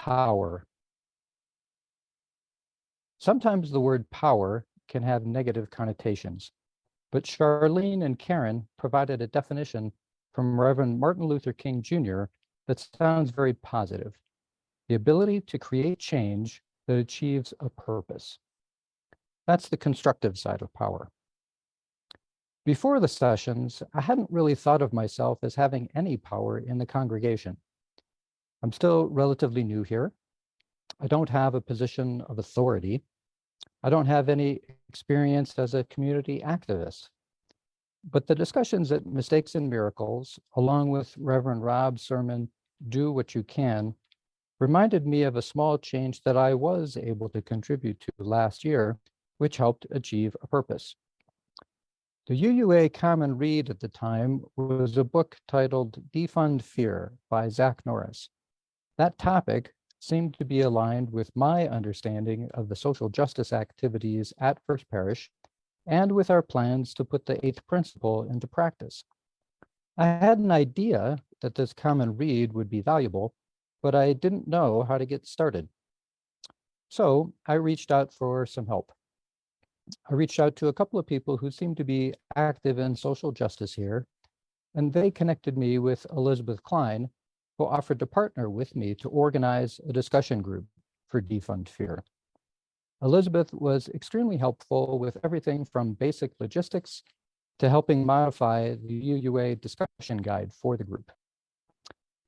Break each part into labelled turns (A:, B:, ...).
A: Power. Sometimes the word power can have negative connotations, but Charlene and Karen provided a definition from Reverend Martin Luther King Jr. that sounds very positive. The ability to create change that achieves a purpose. That's the constructive side of power. Before the sessions, I hadn't really thought of myself as having any power in the congregation. I'm still relatively new here. I don't have a position of authority. I don't have any experience as a community activist. But the discussions at Mistakes and Miracles, along with Reverend Rob's sermon, Do What You Can, reminded me of a small change that I was able to contribute to last year, which helped achieve a purpose. The UUA common read at the time was a book titled Defund Fear by Zach Norris. That topic seemed to be aligned with my understanding of the social justice activities at First Parish and with our plans to put the eighth principle into practice. I had an idea that this common read would be valuable, but I didn't know how to get started. So I reached out for some help. I reached out to a couple of people who seemed to be active in social justice here, and they connected me with Elizabeth Klein, who offered to partner with me to organize a discussion group for Defund Fear. Elizabeth was extremely helpful with everything from basic logistics to helping modify the UUA discussion guide for the group.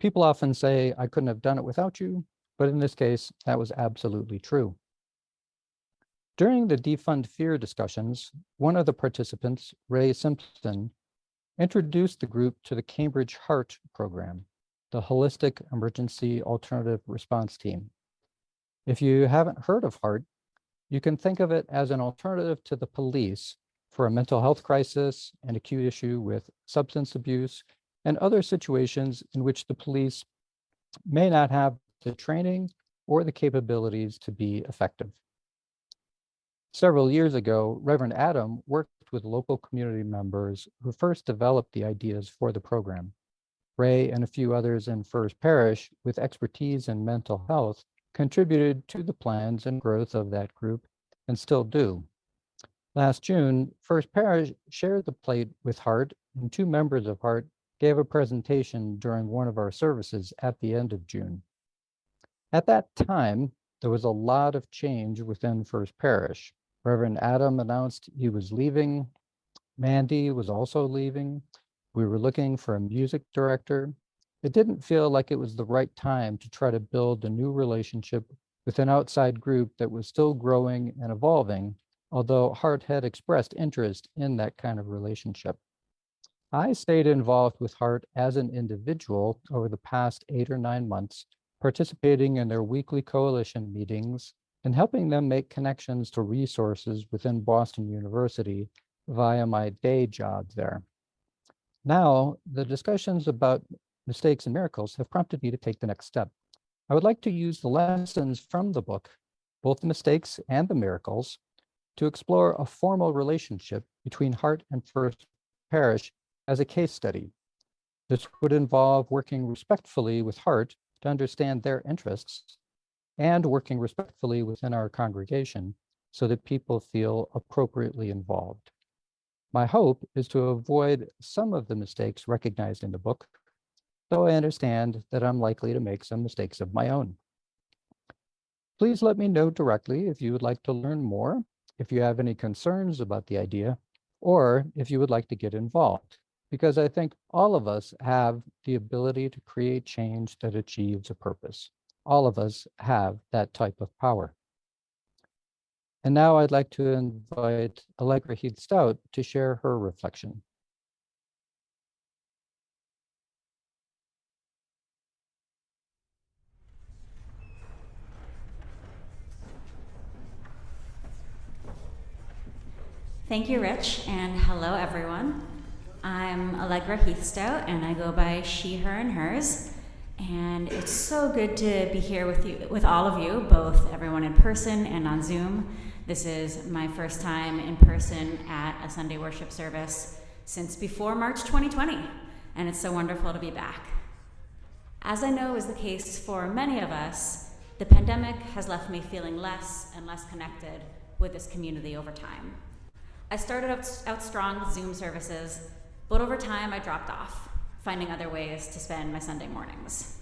A: People often say, I couldn't have done it without you, but in this case, that was absolutely true. During the Defund Fear discussions, one of the participants, Ray Simpson, introduced the group to the Cambridge HEART program, the Holistic Emergency Alternative Response Team. If you haven't heard of HEART, you can think of it as an alternative to the police for a mental health crisis, an acute issue with substance abuse, and other situations in which the police may not have the training or the capabilities to be effective. Several years ago, Reverend Adam worked with local community members who first developed the ideas for the program. Ray and a few others in First Parish with expertise in mental health contributed to the plans and growth of that group and still do. Last June, First Parish shared the plate with HEART, and two members of HEART gave a presentation during one of our services at the end of June. At that time, there was a lot of change within First Parish. Reverend Adam announced he was leaving. Mandy was also leaving. We were looking for a music director. It didn't feel like it was the right time to try to build a new relationship with an outside group that was still growing and evolving, although HEART had expressed interest in that kind of relationship. I stayed involved with HEART as an individual over the past 8 or 9 months, participating in their weekly coalition meetings and helping them make connections to resources within Boston University via my day job there. Now, the discussions about mistakes and miracles have prompted me to take the next step. I would like to use the lessons from the book, both the mistakes and the miracles, to explore a formal relationship between HEART and First Parish as a case study. This would involve working respectfully with HEART to understand their interests and working respectfully within our congregation so that people feel appropriately involved. My hope is to avoid some of the mistakes recognized in the book, though I understand that I'm likely to make some mistakes of my own. Please let me know directly if you would like to learn more, if you have any concerns about the idea, or if you would like to get involved, because I think all of us have the ability to create change that achieves a purpose. All of us have that type of power. And now I'd like to invite Allegra Heath-Stout to share her reflection.
B: Thank you, Rich, and hello, everyone. I'm Allegra Heath-Stout, and I go by she, her, and hers. And it's so good to be here with all of you, both everyone in person and on Zoom. This is my first time in person at a Sunday worship service since before March 2020, and it's so wonderful to be back. As I know is the case for many of us, the pandemic has left me feeling less and less connected with this community over time. I started out strong with Zoom services, but over time I dropped off, finding other ways to spend my Sunday mornings.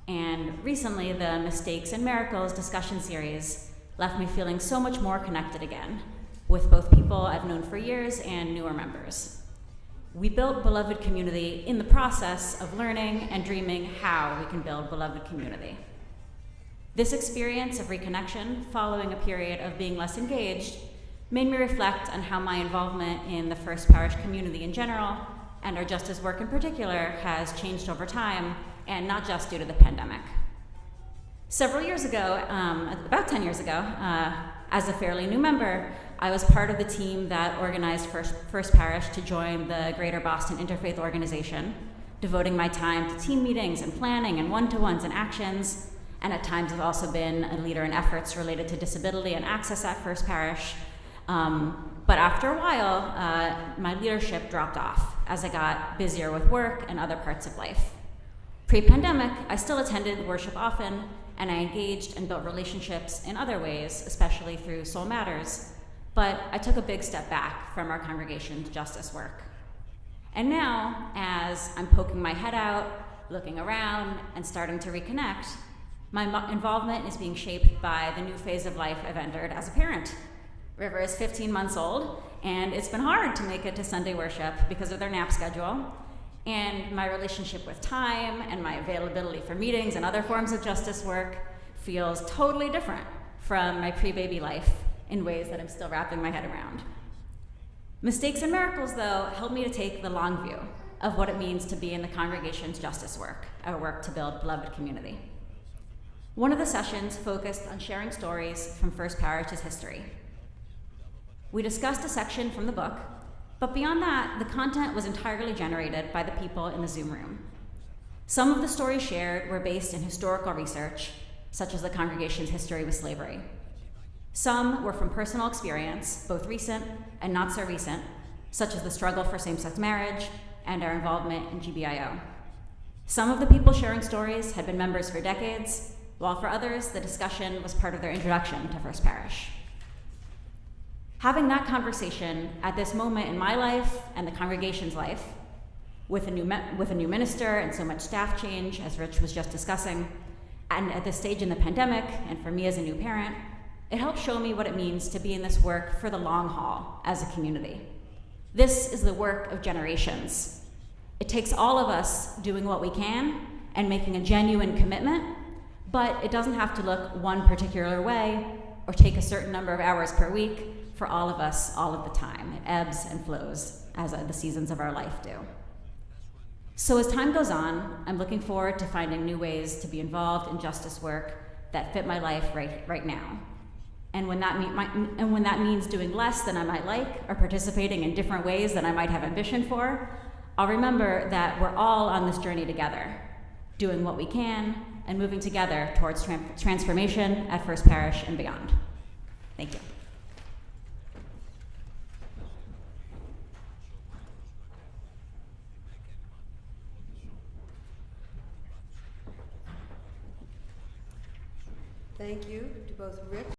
B: And recently, the Mistakes and Miracles discussion series left me feeling so much more connected again, with both people I've known for years and newer members. We built beloved community in the process of learning and dreaming how we can build beloved community. This experience of reconnection, following a period of being less engaged, made me reflect on how my involvement in the First Parish community in general, and our justice work in particular, has changed over time, and not just due to the pandemic. Several years ago, about 10 years ago, as a fairly new member, I was part of the team that organized First Parish to join the Greater Boston Interfaith Organization, devoting my time to team meetings and planning and one-to-ones and actions, and at times I've also been a leader in efforts related to disability and access at First Parish. But after a while, my leadership dropped off as I got busier with work and other parts of life. Pre-pandemic, I still attended worship often, and I engaged and built relationships in other ways, especially through Soul Matters, but I took a big step back from our congregation's justice work. And now, as I'm poking my head out, looking around, and starting to reconnect, my involvement is being shaped by the new phase of life I've entered as a parent. River is 15 months old, and it's been hard to make it to Sunday worship because of their nap schedule. And my relationship with time and my availability for meetings and other forms of justice work feels totally different from my pre-baby life in ways that I'm still wrapping my head around. Mistakes and Miracles, though, help me to take the long view of what it means to be in the congregation's justice work, our work to build beloved community. One of the sessions focused on sharing stories from First Parish's history. We discussed a section from the book, but beyond that, the content was entirely generated by the people in the Zoom room. Some of the stories shared were based in historical research, such as the congregation's history with slavery. Some were from personal experience, both recent and not so recent, such as the struggle for same-sex marriage and our involvement in GBIO. Some of the people sharing stories had been members for decades, while for others, the discussion was part of their introduction to First Parish. Having that conversation at this moment in my life and the congregation's life, with a new minister and so much staff change, as Rich was just discussing, and at this stage in the pandemic, and for me as a new parent, it helped show me what it means to be in this work for the long haul as a community. This is the work of generations. It takes all of us doing what we can and making a genuine commitment, but it doesn't have to look one particular way or take a certain number of hours per week for all of us all of the time. It ebbs and flows as the seasons of our life do. So as time goes on, I'm looking forward to finding new ways to be involved in justice work that fit my life right now. And when that means doing less than I might like or participating in different ways than I might have ambition for, I'll remember that we're all on this journey together, doing what we can and moving together towards transformation at First Parish and beyond. Thank you.
C: Thank you to both Rich